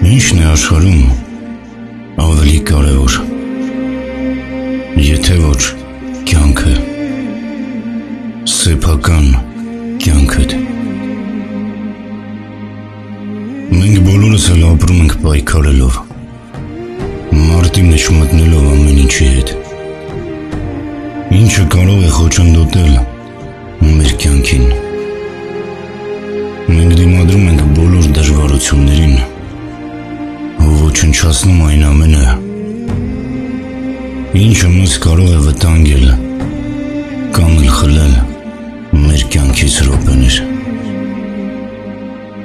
Ինչն է աշխարհում ավելի կարևոր, եթե ոչ կյանքը, սեփական կյանքդ։ Մենք բոլորս էլ ապրում ենք պայքարելով, մարտի մեջ մտնելով ամեն ինչի հետ, ինչը կարող է խոչընդոտել մեր կյանքին։ Մենք դիմադրում ենք բոլոր դժվարություններին, ոչնչացնում այն ամենը, ինչը մեզ կարող է վտանգել կամ էլ խլել մեր կյանքից րոպեներ,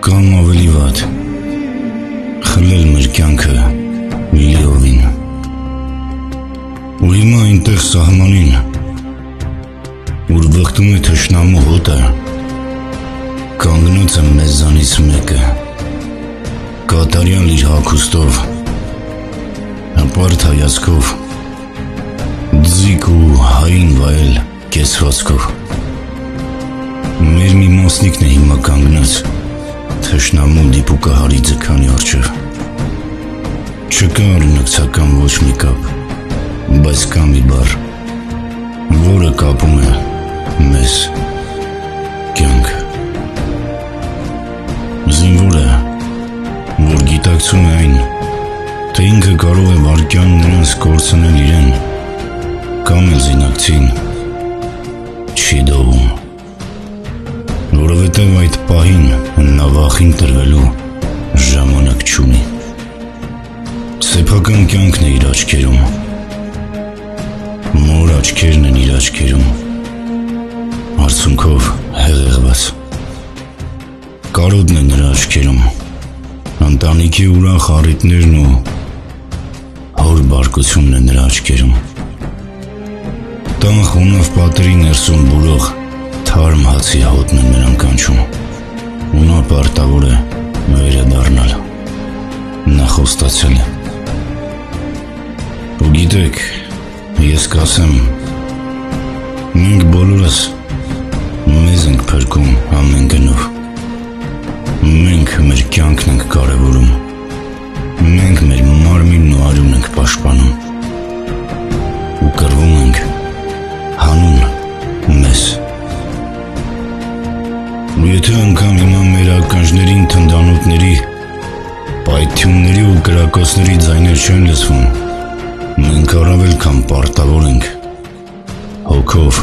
կամ ավելի վատ, խլել մեր կյանքը լիովին։ Ու հիմա այնտեղ սահմանին, ուր բխտում է թշնամու հոտը, կանգնած է մեզանից մեկը, կատարյալ իր հագուստով, հպարտ հայացքով, ձիգ ու հային վայել կեցվածքով։ Մեր մի մասնիկն է հիմա կանգնած թշնամու դիպուկահարի ձգանի առջև։ Չկա օրինակցական ոչ մի կապ, բայց կա մի բառ, որը կապում է մեզ կյանքը։ Զինվորը, որ գիտակցում է այն, թե ինքը կարող է վարկյան նրանց կորցնել իրեն, կամ էլ զինակցին, չի դողում, որովհետև այդ պահին նա վախին տրվելու ժամանակ չունի։ Սեփական կյանքն է իր աչքերում, մոր աչքերն են իր աչքերում, արցունքով հեղեղված, կարոտն է նրա աչքերում, ընտանիքի ուրախ առիթներն ու հոր բարկությունն է նրա աչքերում։ Տան խոնավ պատերի ներսում բուրող թարմ հացի հոտն է նրան կանչում, ու նա պարտավոր է վերադառնալ։ Նա խոստացել է։ Ու գիտեք, ես կասեմ, մենք բոլորս մեզ ենք փրկում ամեն գնով։ Մենք մեր կյանքն ենք կարևորում, մենք մեր մարմինն ու արյունն ենք պաշտպանում ու կռվում ենք հանուն մեզ։ Ու եթե անգամ հիմա մեր ականջներին թնդանոթների, պայթյունների ու կրակոցների ձայներ չեն լսվում, մենք առավել քան պարտավոր ենք հոգով